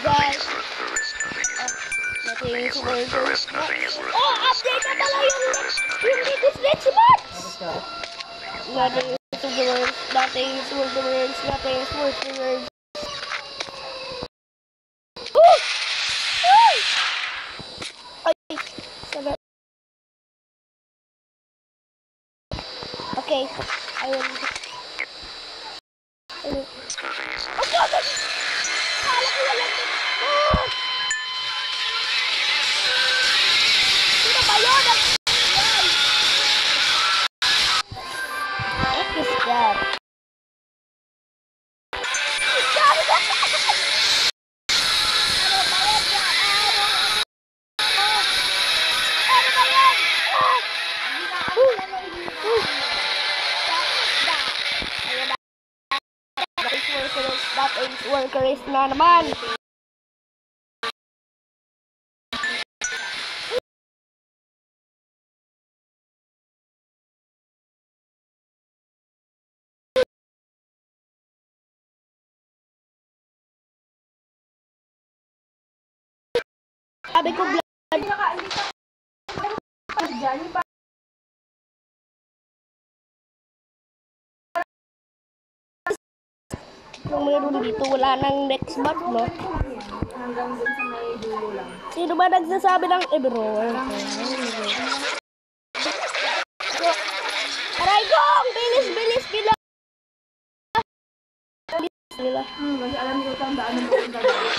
guys. Nothing is workers. Oh, update na pala yung latest next month. Nothing is workers. Nothing is workers. Nothing is workers. Okay, I will. Oh God! Kala ko wala ito. Sino ba yun? What is that? Workers na naman. Sabi ko blood. Kung meron dito, wala nang next month, no? Hanggang dun sa may dulo lang. Sino ba nagsasabi ng bro? Aray ko! Bilis nila! Bilis nila. Kasi alam nyo kang daan ng buong gagawin.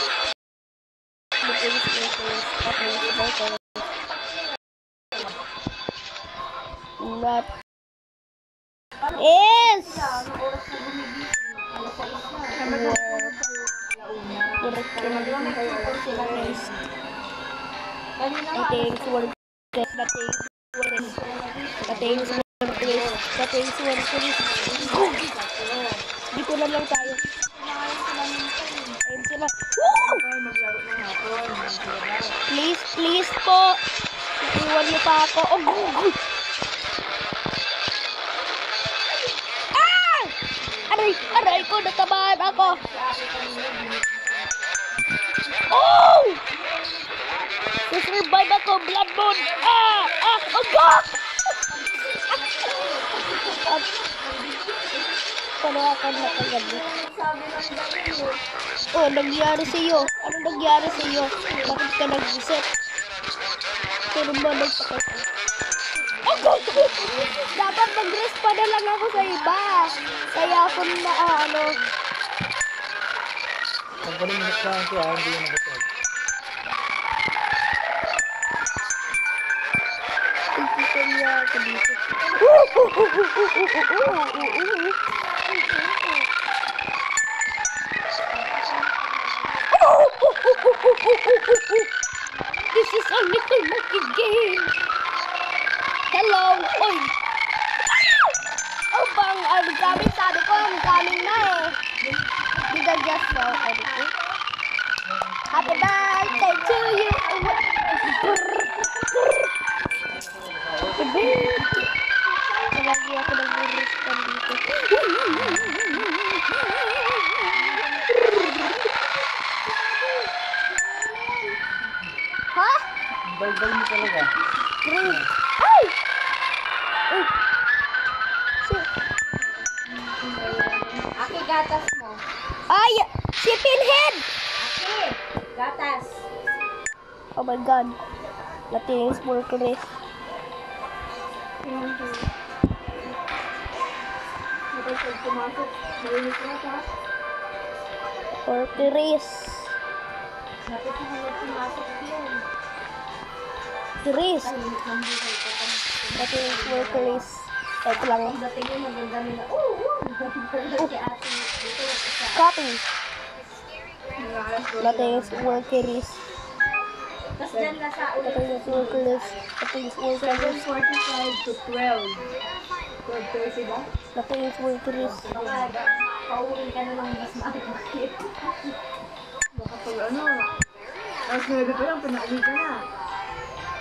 Not. Yes! Dito na lang tayo. Ayun sila. Please po. Iwan niyo pa ako. Oh, go. Aray ko, natamaan ako. Oh! Survive ako, blood moon. Oh God! Paano ako nakaganda? Oh, nangyari sa'yo. Ano nangyari sa'yo? Bakit ka nag-reset? Pero ba nagpakita? Oh God! Dapat mag-rest pa na lang ako sa iba. Kaya ako na Ang galing minutes lang siya, hindi yung nag-tag. Ikita niya ako dito. This is a little monkey game. Hello. Oy. Oh, bang gamit sabi ko, ang gaming na eh. Did I just know everything? Happy birthday to you. Lagi ako nag-respond dito. Ha? Bal-bal mo talaga. Green. Ay! Uy! Aki, gatas mo. Ay! Si Pinhead! Aki, gatas. Oh my God. Latinx workers. Pumasok. Malinis na ito, ha? Workers. Dapat ko hanggang pumasok yun. Workers. Ay, limit ng buhay ko. Latinx workers. Ito lang. Pagdating yun, maganda nila. Si ate, dito, isa. Copy. Latinx workers. Tapos dyan na sa ulit. Latinx workers. Latinx workers. 7:45 to 12. 12:30 ba? Latinx workers. Baka pauwiin ka na lang mas maaakit. Baka pag ano, alas 9 pa lang, pinauwi ka na.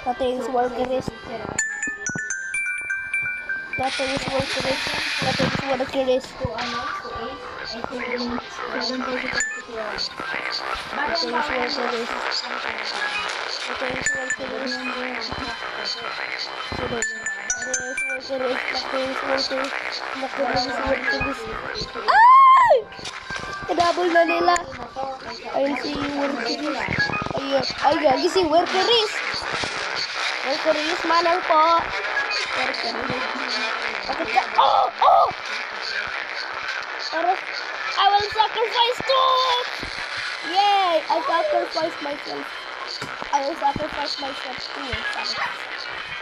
Latinx workers. Latinx workers. Latinx workers. To ano? To 8? 7:45 to 12. Ito yung worker race. Ito yung worker race. Ay! Kadabol na nila. Ayun si worker. Ayun. Ay, gagi si worker race. Worker race, manang po. Worker race. Bakit ka? Oh! Oh! I will sacrifice to it! Yay! I sacrifice myself. I will sacrifice myself to it.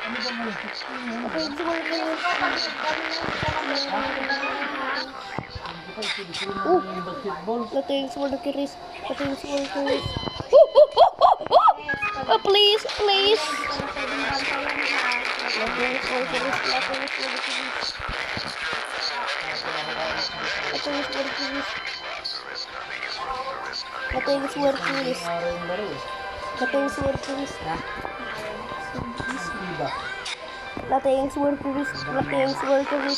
Ano ba mo? Okay, it's working. Oh! Basketball. Nothing's working. Nothing's working. Oh, please, please. Nothing's working. Nothing's working. Nothing's working. Nothing's working. Araw yung laro eh. Nothing's working. Diba? Nothing's working. Nothing's working.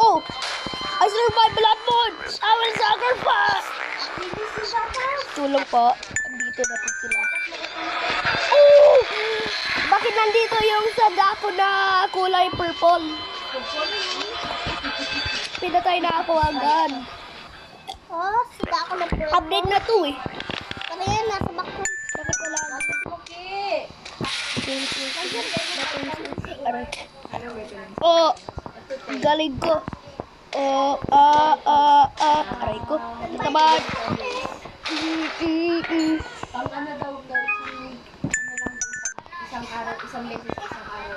Oh! I survived blood moon! I will sacrifice! Tulong po. Andito na po sila. Oh! Bakit nandito yung sa dako na kulay purple? Pinatay na ako agad. Oh, sila ako na po. Update na to eh. Ano yan, nasa bakto. Bakit wala ako? Okay. Aray. Oh! Galing ko. Oh, aray ko. Tamad. Pang ano daw si isang araw, isang beses, isang araw.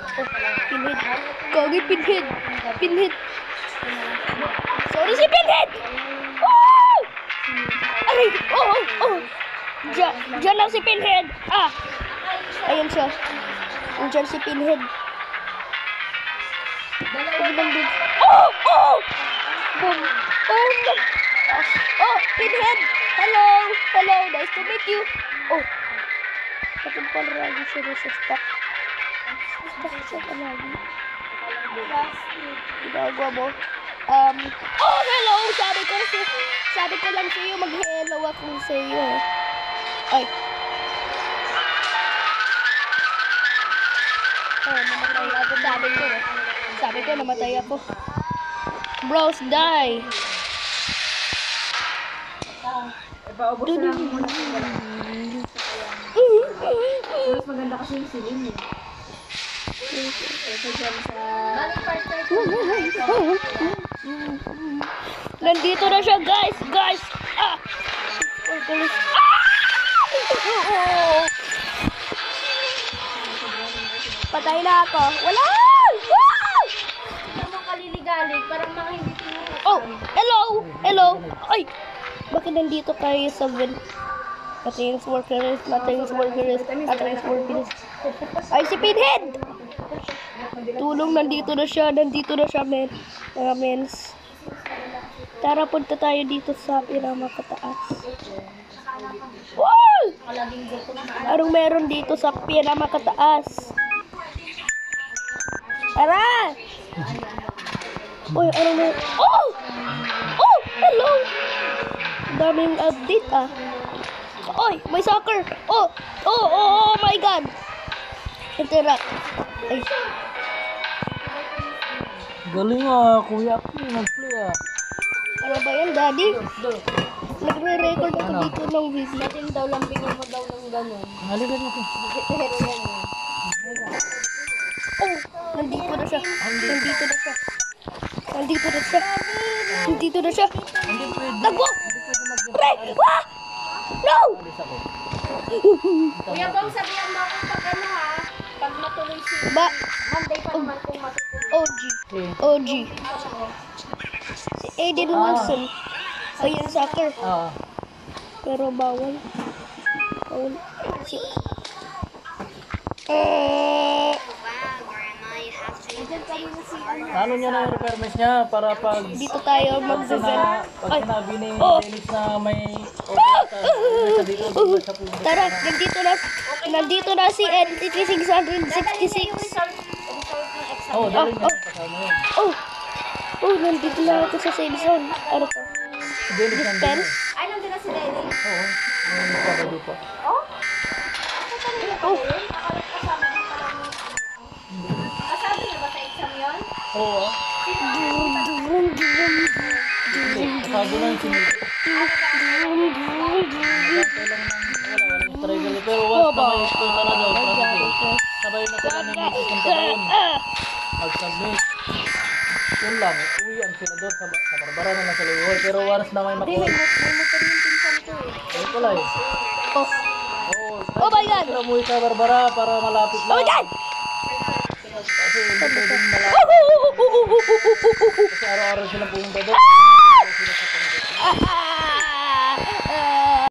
Pinhead. Gagi, pinhead. Pinhead. Sorry si pinhead! Oh! Aray! Oh! Diyan lang si pinhead. Ah! Ayun siya. Diyan si pinhead. Oh! Oh! Boom! Oh! Pinhead! Hello! Hello! Nice to meet you! Oh! Bakit pala lagi siya nasa stock? Bakit siya palagi? Ginagawa mo? Oh! Hello! Sabi ko lang sa'yo, mag-hello ako sa'yo. Ay! Oh, namatay ako. Sabi ko, namatay ako. Bros, die! Paubos na lang muna. Mas maganda kasi yung siling eh. Ito dyan sa... Nandito na siya, guys! Guys! Ah! Oh, guys! Ah! Patay na ako. Wala! Ah! Ano kaliligalig? Parang mga hindi tinuro. Oh! Hello! Hello! Ay! Bakit nandito kayo sa vent? Nothing's workers. Nothing's workers. Nothing's workers. Ay, si Pinhead! Tulong, nandito na siya, men. Mga mens. Tara, punta tayo dito sa pinamakataas. Wow! Anong meron dito sa pinamakataas? Tara! Uy, anong meron? Oh! Oh! Hello! Daming update ah. Oy, may soccer! Oh my god! Interact. Ay. Galing ah, kuya ko nag-play ah. Ano ba yan, daddy? Nagre-record ako dito ng video. Natin daw lambingin mo daw ng gano'n. Halika dito. Pero yan eh. Oh, nandito na siya. Nandito na siya. Hindi pwede. Tagbo! Pre! Ah! No! Kuya Bong, sabihan mo ako pag ano ha. Pag matuloy si... Ba? Monday pa naman kung matutuloy. OG. Si Aiden Wilson. Ayun, soccer. Ah. Pero bawal. Si... Ano niya na yung requirements niya para pag Dito tayo mag-event. pag Ay! sinabi ni Oh! Dennis na may okay sa dito sa publiko. Tara, nandito na si NTT 666. Result ng Oo, dali niya. Kasama yun. Oh! Oh, nandito na ako sa safe zone. Ano to? Dennis nandun. Dispense? Ay, nandun na si Denny. Oo. May nagkabado pa. Oh? Kasama niya ba yun? Akalat kasama niya pa lang. Kasama niya ba sa exam yun? Oo. Kasado na yung sinili. Walang struggle. Pero once na may punta na daw, sabay na sila nung pupunta doon. Mag-submit. Yun lang, uwian sila doon sa Barbara na lang sa Liwoy. Pero once na may Hindi, makuha. may motor yung pinsan ko eh. Ayun pala eh. Oh! Oo. Oh my God! Pero umuwi ka Barbara para malapit lang. Oh my God! Kasi hindi pwedeng malapit. Oh! Kasi araw-araw silang pumunta doon. Araw-araw sila sa pumunta.